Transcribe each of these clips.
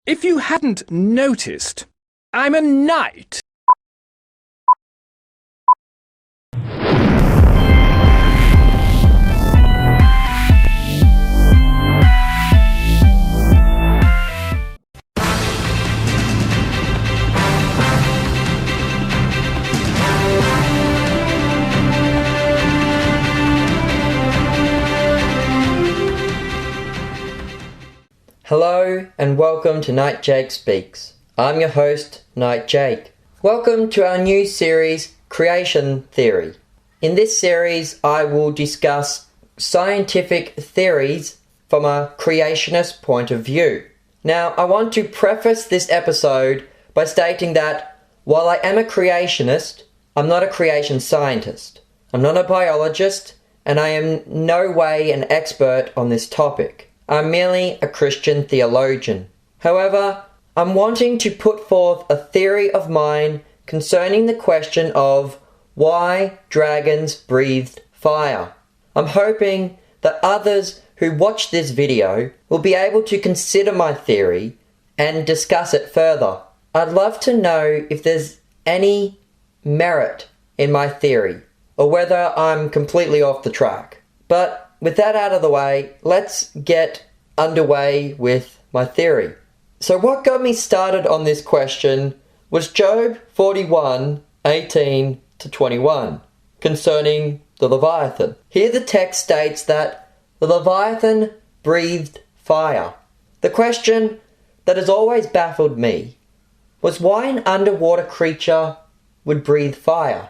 If you hadn't noticed, I'm a knight. Hello and welcome to Knight Jake Speaks. I'm your host, Knight Jake. Welcome to our new series, Creation Theory. In this series, I will discuss scientific theories from a creationist point of view. Now, I want to preface this episode by stating that while I am a creationist, I'm not a creation scientist. I'm not a biologist, and I am no way an expert on this topic. I'm merely a Christian theologian. However, I'm wanting to put forth a theory of mine concerning the question of why dragons breathed fire. I'm hoping that others who watch this video will be able to consider my theory and discuss it further. I'd love to know if there's any merit in my theory or whether I'm completely off the track. But with that out of the way, let's get underway with my theory. So what got me started on this question was Job 41:18-21 concerning the Leviathan. Here the text states that the Leviathan breathed fire. The question that has always baffled me was why an underwater creature would breathe fire.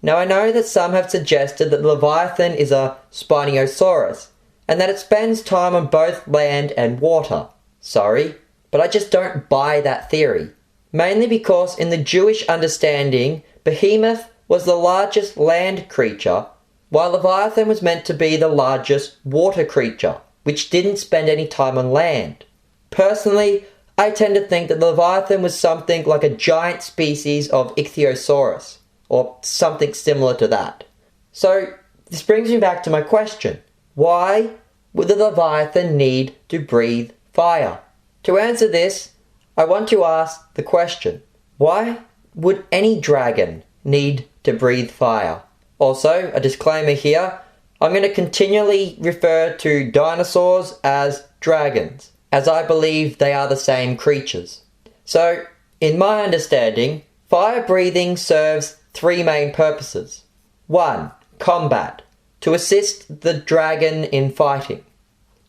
Now I know that some have suggested that the Leviathan is a Spinosaurus and that it spends time on both land and water. Sorry, but I just don't buy that theory. Mainly because in the Jewish understanding, Behemoth was the largest land creature, while Leviathan was meant to be the largest water creature, which didn't spend any time on land. Personally, I tend to think that Leviathan was something like a giant species of Ichthyosaurus, or something similar to that. So, this brings me back to my question. Why would the Leviathan need to breathe fire? To answer this, I want to ask the question, why would any dragon need to breathe fire? Also, a disclaimer here, I'm going to continually refer to dinosaurs as dragons, as I believe they are the same creatures. So, in my understanding, fire breathing serves three main purposes. 1. Combat, to assist the dragon in fighting.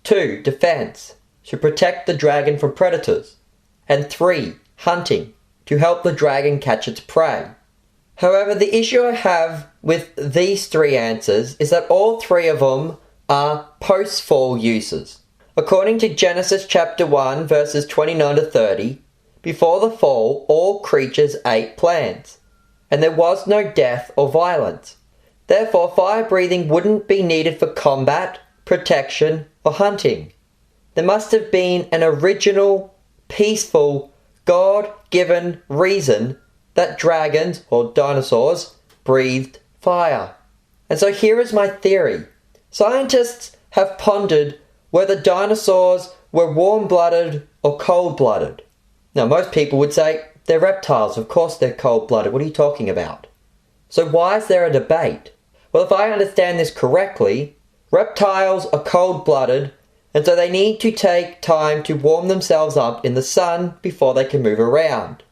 2. Defense, to protect the dragon from predators. And 3. Hunting, to help the dragon catch its prey. However, the issue I have with these three answers is that all three of them are post-fall uses. According to Genesis chapter 1 verses 29-30, before the fall all creatures ate plants, and there was no death or violence. Therefore, fire breathing wouldn't be needed for combat, protection, or hunting. There must have been an original, peaceful, God-given reason that dragons, or dinosaurs, breathed fire. And so here is my theory. Scientists have pondered whether dinosaurs were warm-blooded or cold-blooded. Now, most people would say, they're reptiles, of course they're cold-blooded, what are you talking about? So why is there a debate? Well, if I understand this correctly, reptiles are cold-blooded, and so they need to take time to warm themselves up in the sun before they can move around.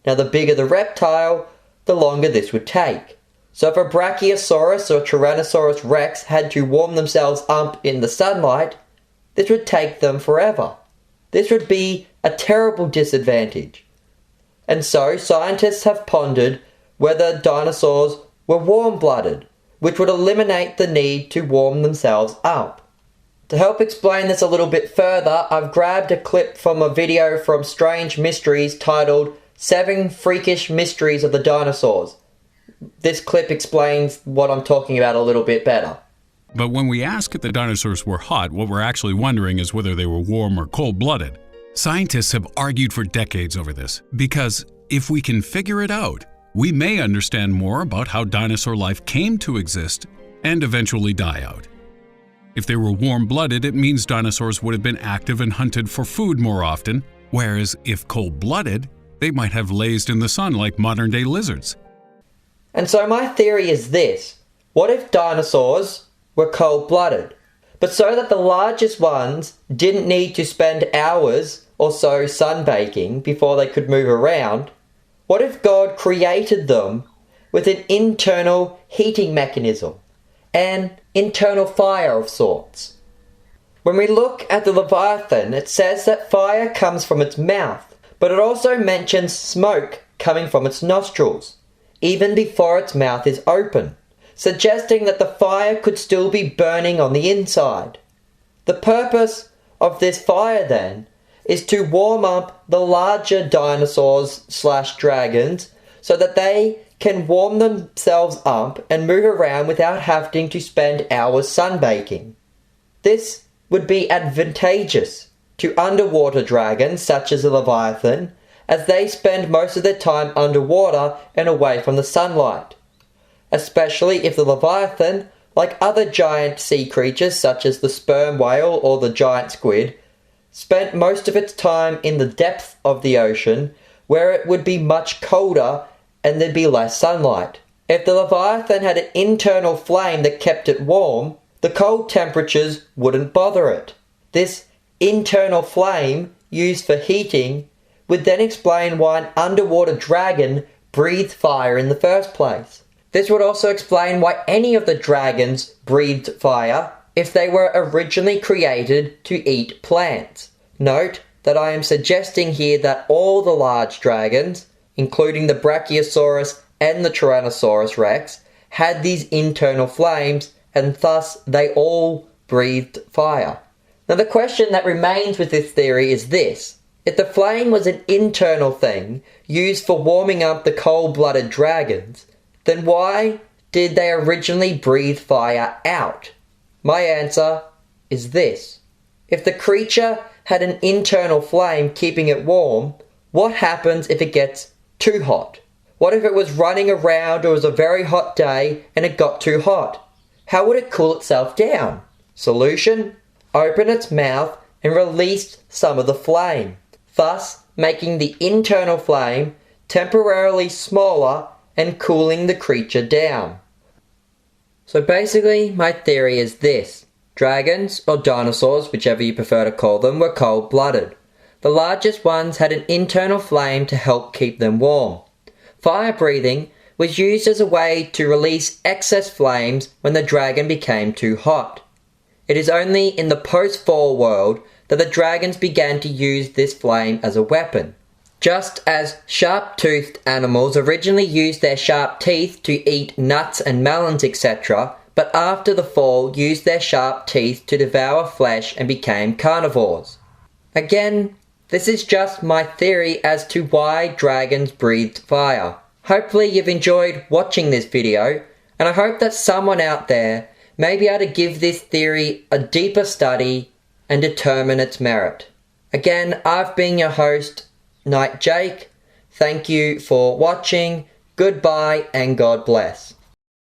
Now, the bigger the reptile, the longer this would take. So if a Brachiosaurus or Tyrannosaurus Rex had to warm themselves up in the sunlight, this would take them forever. This would be a terrible disadvantage. And so scientists have pondered whether dinosaurs were warm-blooded, which would eliminate the need to warm themselves up. To help explain this a little bit further, I've grabbed a clip from a video from Strange Mysteries titled 7 Freakish Mysteries of the Dinosaurs. This clip explains what I'm talking about a little bit better. But when we ask if the dinosaurs were hot, what we're actually wondering is whether they were warm or cold-blooded. Scientists have argued for decades over this, because if we can figure it out, we may understand more about how dinosaur life came to exist and eventually die out. If they were warm-blooded, it means dinosaurs would have been active and hunted for food more often, Whereas if cold-blooded, they might have lazed in the sun like modern-day lizards. And so my theory is this. What if dinosaurs were cold-blooded? But so that the largest ones didn't need to spend hours or so sunbaking before they could move around, what if God created them with an internal heating mechanism, an internal fire of sorts? When we look at the Leviathan, it says that fire comes from its mouth, but it also mentions smoke coming from its nostrils, even before its mouth is open, suggesting that the fire could still be burning on the inside. The purpose of this fire, then, is to warm up the larger dinosaurs/dragons so that they can warm themselves up and move around without having to spend hours sunbaking. This would be advantageous to underwater dragons such as the Leviathan, as they spend most of their time underwater and away from the sunlight. Especially if the Leviathan, like other giant sea creatures such as the sperm whale or the giant squid, spent most of its time in the depth of the ocean, where it would be much colder and there'd be less sunlight. If the Leviathan had an internal flame that kept it warm, the cold temperatures wouldn't bother it. This internal flame, used for heating, would then explain why an underwater dragon breathed fire in the first place. This would also explain why any of the dragons breathed fire if they were originally created to eat plants. Note that I am suggesting here that all the large dragons, including the Brachiosaurus and the Tyrannosaurus Rex, had these internal flames, and thus they all breathed fire. Now the question that remains with this theory is this. If the flame was an internal thing used for warming up the cold-blooded dragons, then why did they originally breathe fire out? My answer is this. If the creature had an internal flame keeping it warm, what happens if it gets too hot? What if it was running around or it was a very hot day and it got too hot? How would it cool itself down? Solution? Open its mouth and release some of the flame, thus making the internal flame temporarily smaller and cooling the creature down. So basically, my theory is this. Dragons, or dinosaurs, whichever you prefer to call them, were cold-blooded. The largest ones had an internal flame to help keep them warm. Fire breathing was used as a way to release excess flames when the dragon became too hot. It is only in the post-fall world that the dragons began to use this flame as a weapon. Just as sharp-toothed animals originally used their sharp teeth to eat nuts and melons, etc., but after the fall used their sharp teeth to devour flesh and became carnivores. Again, this is just my theory as to why dragons breathed fire. Hopefully you've enjoyed watching this video, and I hope that someone out there may be able to give this theory a deeper study and determine its merit. Again, I've been your host, Knight Jake. Thank you for watching. Goodbye and God bless.